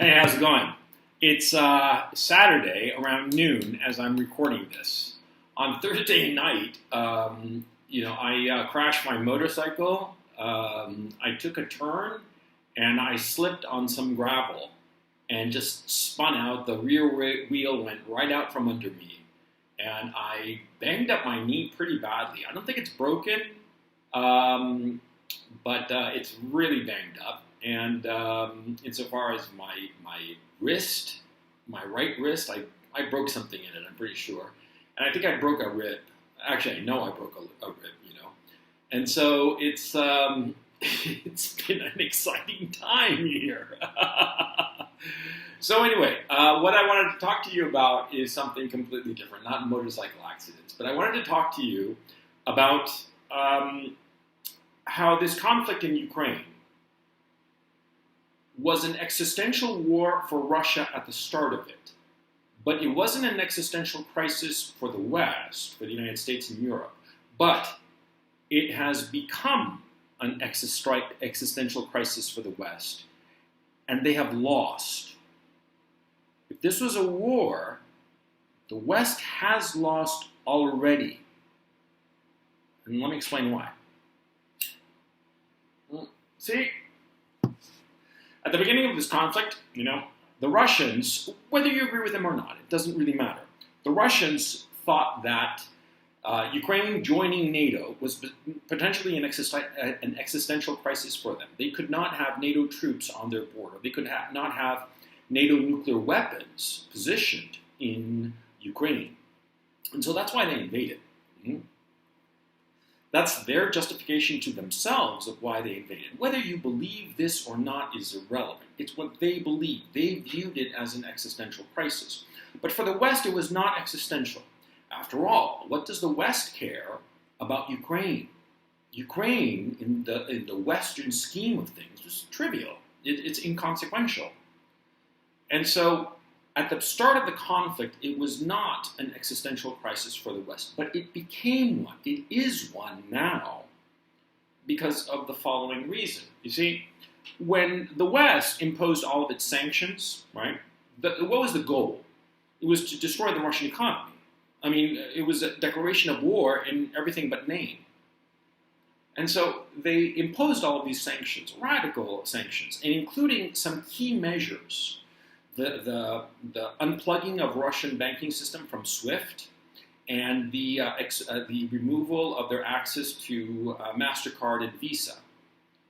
Hey, how's it going? It's Saturday around noon as I'm recording this. On Thursday night, I crashed my motorcycle. I took a turn and I slipped on some gravel and just spun out. The rear wheel went right out from under me, and I banged up my knee pretty badly. I don't think it's broken, but it's really banged up. And insofar as my wrist, my right wrist, I broke something in it, I'm pretty sure. And I think I broke a rib. Actually, I know I broke a rib. And so it's it's been an exciting time here. So anyway, what I wanted to talk to you about is something completely different, not motorcycle accidents. But I wanted to talk to you about how this conflict in Ukraine was an existential war for Russia at the start of it. But it wasn't an existential crisis for the West, for the United States and Europe. But it has become an existential crisis for the West. And they have lost. If this was a war, the West has lost already. And let me explain why. See, at the beginning of this conflict, the Russians, whether you agree with them or not, it doesn't really matter. The Russians thought that Ukraine joining NATO was potentially an existential crisis for them. They could not have NATO troops on their border. They could not have NATO nuclear weapons positioned in Ukraine. And so that's why they invaded. That's their justification to themselves of why they invaded. Whether you believe this or not is irrelevant. It's what they believed. They viewed it as an existential crisis. But for the West, it was not existential. After all, what does the West care about Ukraine? Ukraine, in the Western scheme of things, was trivial. It's inconsequential. And so, at the start of the conflict, it was not an existential crisis for the West, but it became one. It is one now because of the following reason. You see, when the West imposed all of its sanctions, right, what was the goal? It was to destroy the Russian economy. I mean, it was a declaration of war in everything but name. And so they imposed all of these sanctions, radical sanctions, and including some key measures. The unplugging of Russian banking system from SWIFT and the removal of their access to MasterCard and Visa,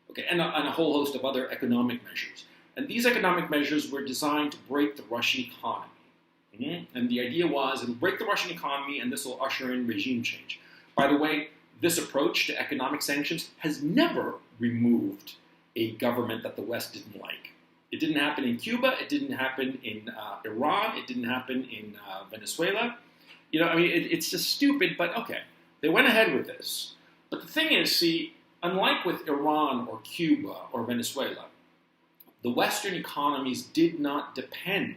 okay, and a whole host of other economic measures. And these economic measures were designed to break the Russian economy. And the idea was it'll break the Russian economy and this will usher in regime change. By the way, this approach to economic sanctions has never removed a government that the West didn't like. It didn't happen in Cuba. It didn't happen in Iran. It didn't happen in Venezuela. It's just stupid, but okay. They went ahead with this. But the thing is, see, unlike with Iran or Cuba or Venezuela, the Western economies did not depend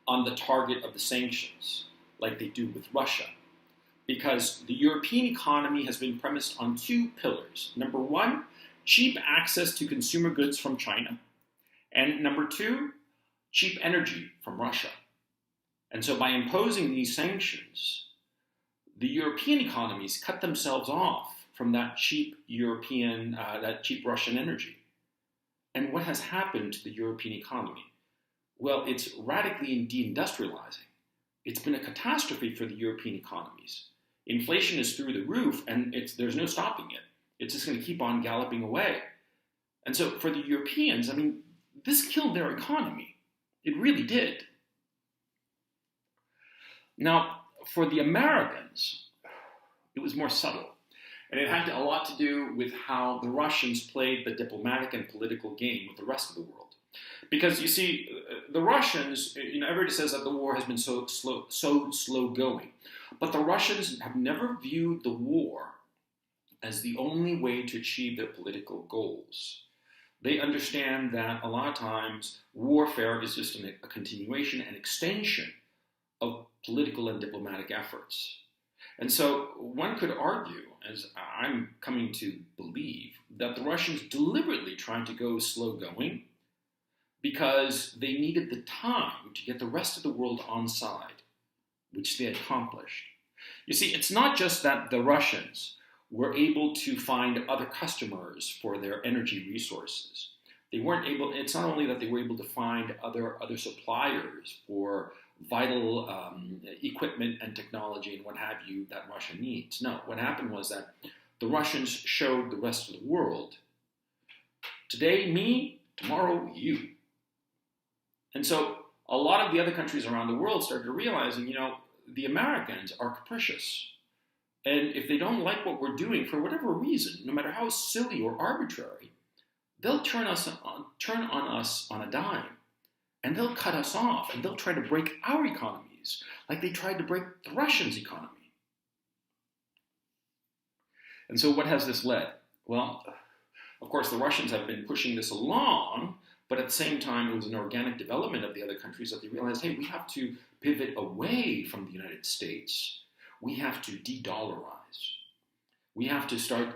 on the target of the sanctions like they do with Russia. Because the European economy has been premised on two pillars. Number one, cheap access to consumer goods from China. And number two, cheap energy from Russia. And so by imposing these sanctions, the European economies cut themselves off from that cheap Russian energy. And what has happened to the European economy? Well, it's radically deindustrializing. It's been a catastrophe for the European economies. Inflation is through the roof, and there's no stopping it. It's just going to keep on galloping away. And so for the Europeans, this killed their economy. It really did. Now, for the Americans, it was more subtle. And it had a lot to do with how the Russians played the diplomatic and political game with the rest of the world. Because, you see, the Russians, everybody says that the war has been so slow going. But the Russians have never viewed the war as the only way to achieve their political goals. They understand that a lot of times warfare is just a continuation and extension of political and diplomatic efforts. And so one could argue, as I'm coming to believe, that the Russians deliberately tried to go slow going because they needed the time to get the rest of the world on side, which they accomplished. You see, it's not just that the Russians were able to find other customers for their energy resources. It's not only that they were able to find other suppliers for vital equipment and technology and what have you that Russia needs. No, what happened was that the Russians showed the rest of the world, today me, tomorrow you. And so a lot of the other countries around the world started realizing, the Americans are capricious. And if they don't like what we're doing for whatever reason, no matter how silly or arbitrary, they'll turn on us on a dime. And they'll cut us off, and they'll try to break our economies, like they tried to break the Russians' economy. And so what has this led? Well, of course, the Russians have been pushing this along, but at the same time, it was an organic development of the other countries that they realized, hey, we have to pivot away from the United States. We have to de-dollarize. We have to start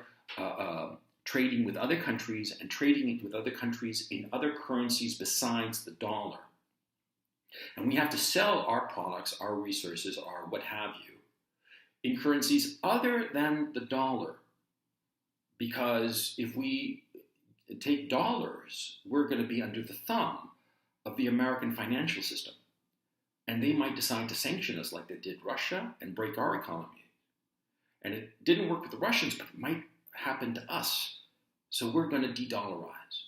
trading with other countries and trading with other countries in other currencies besides the dollar. And we have to sell our products, our resources, our what have you, in currencies other than the dollar. Because if we take dollars, we're going to be under the thumb of the American financial system. And they might decide to sanction us like they did Russia and break our economy. And it didn't work with the Russians, but it might happen to us. So we're going to de-dollarize.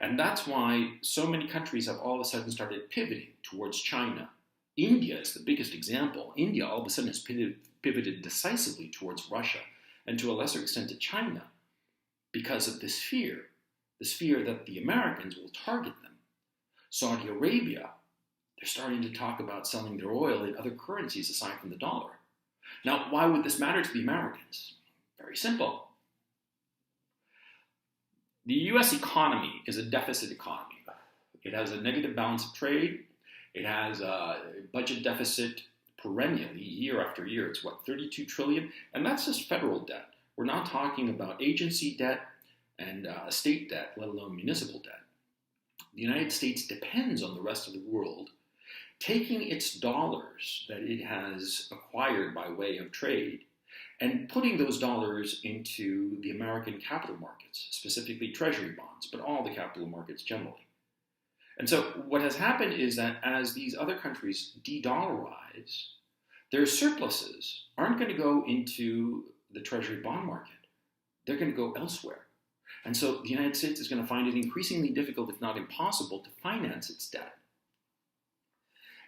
And that's why so many countries have all of a sudden started pivoting towards China. India is the biggest example. India all of a sudden has pivoted decisively towards Russia and to a lesser extent to China because of this fear that the Americans will target them. Saudi Arabia, they're starting to talk about selling their oil in other currencies aside from the dollar. Now, why would this matter to the Americans? Very simple. The U.S. economy is a deficit economy. It has a negative balance of trade. It has a budget deficit perennially, year after year. It's 32 trillion? And that's just federal debt. We're not talking about agency debt and state debt, let alone municipal debt. The United States depends on the rest of the world taking its dollars that it has acquired by way of trade and putting those dollars into the American capital markets, specifically treasury bonds, but all the capital markets generally. And so what has happened is that as these other countries de-dollarize, their surpluses aren't going to go into the treasury bond market. They're going to go elsewhere. And so the United States is going to find it increasingly difficult, if not impossible, to finance its debt.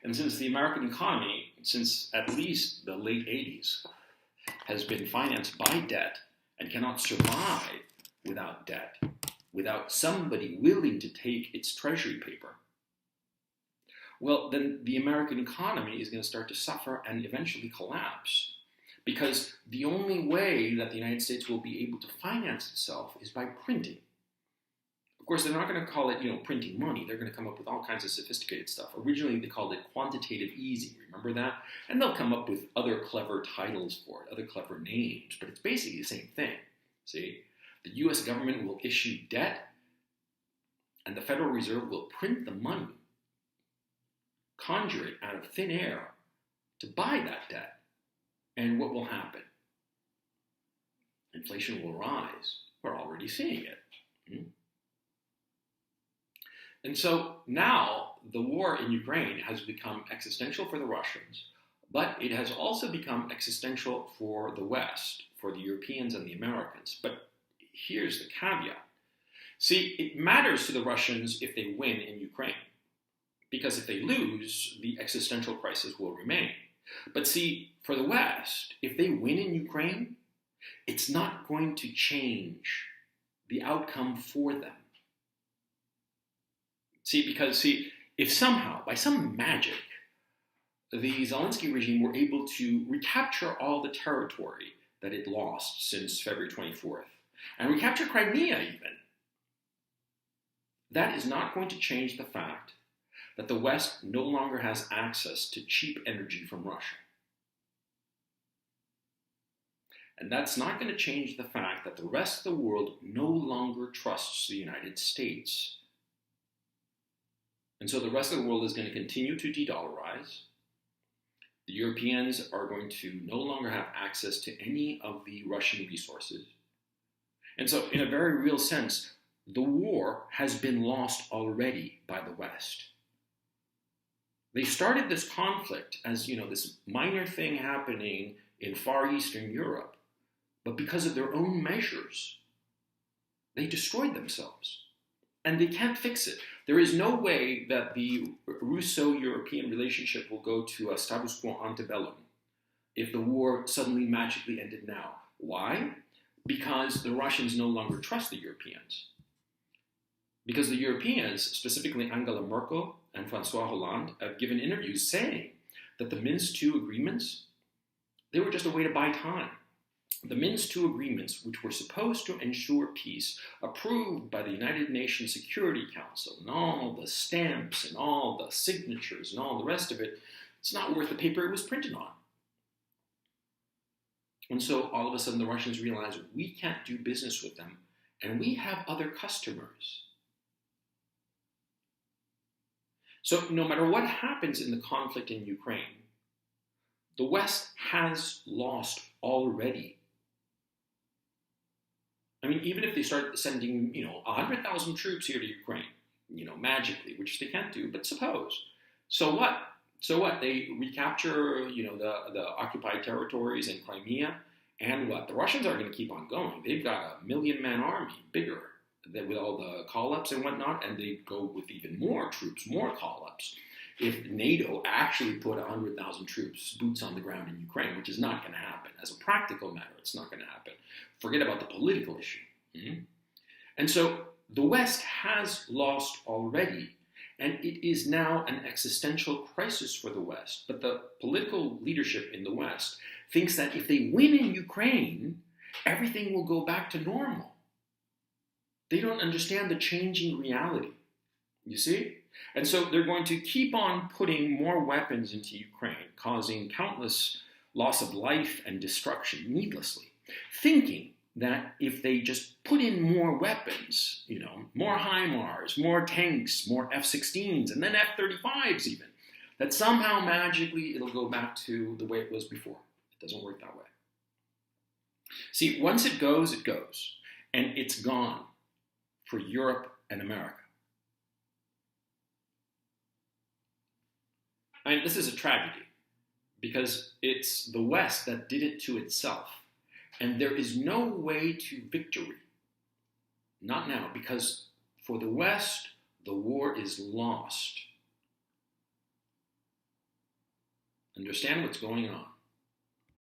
And since the American economy, since at least the late 80s, has been financed by debt and cannot survive without debt, without somebody willing to take its treasury paper, well, then the American economy is going to start to suffer and eventually collapse. Because the only way that the United States will be able to finance itself is by printing. Of course, they're not going to call it, printing money. They're going to come up with all kinds of sophisticated stuff. Originally, they called it quantitative easing. Remember that? And they'll come up with other clever titles for it, other clever names. But it's basically the same thing. See? The U.S. government will issue debt, and the Federal Reserve will print the money, conjure it out of thin air to buy that debt. And what will happen? Inflation will rise. We're already seeing it. And so now the war in Ukraine has become existential for the Russians, but it has also become existential for the West, for the Europeans and the Americans. But here's the caveat. See, it matters to the Russians if they win in Ukraine, because if they lose, the existential crisis will remain. But see, for the West, if they win in Ukraine, it's not going to change the outcome for them. Because if somehow, by some magic, the Zelensky regime were able to recapture all the territory that it lost since February 24th, and recapture Crimea even, that is not going to change the fact that the West no longer has access to cheap energy from Russia. And that's not going to change the fact that the rest of the world no longer trusts the United States. And so the rest of the world is going to continue to de-dollarize. The Europeans are going to no longer have access to any of the Russian resources. And so in a very real sense, the war has been lost already by the West. They started this conflict as, this minor thing happening in Far Eastern Europe, but because of their own measures, they destroyed themselves. And they can't fix it. There is no way that the Russo-European relationship will go to a status quo ante bellum if the war suddenly magically ended now. Why? Because the Russians no longer trust the Europeans. Because the Europeans, specifically Angela Merkel and François Hollande, have given interviews saying that the Minsk II agreements, they were just a way to buy time. The Minsk II agreements, which were supposed to ensure peace, approved by the United Nations Security Council, and all the stamps and all the signatures and all the rest of it, it's not worth the paper it was printed on. And so all of a sudden the Russians realize we can't do business with them, and we have other customers. So no matter what happens in the conflict in Ukraine, the West has lost already. I mean, even if they start sending, 100,000 troops here to Ukraine, magically, which they can't do, but suppose. So what? So what? They recapture, the occupied territories in Crimea, and what? The Russians are going to keep on going. They've got a 1 million-man army, bigger, with all the call-ups and whatnot, and they go with even more troops, more call-ups. If NATO actually put 100,000 troops, boots on the ground in Ukraine, which is not going to happen. As a practical matter, it's not going to happen. Forget about the political issue. Mm-hmm. And so the West has lost already, and it is now an existential crisis for the West. But the political leadership in the West thinks that if they win in Ukraine, everything will go back to normal. They don't understand the changing reality. You see? And so they're going to keep on putting more weapons into Ukraine, causing countless loss of life and destruction needlessly, thinking that if they just put in more weapons, more HIMARS, more tanks, more F-16s, and then F-35s even, that somehow magically it'll go back to the way it was before. It doesn't work that way. See, once it goes, and it's gone for Europe and America. I mean, this is a tragedy because it's the West that did it to itself. And there is no way to victory. Not now, because for the West, the war is lost. Understand what's going on.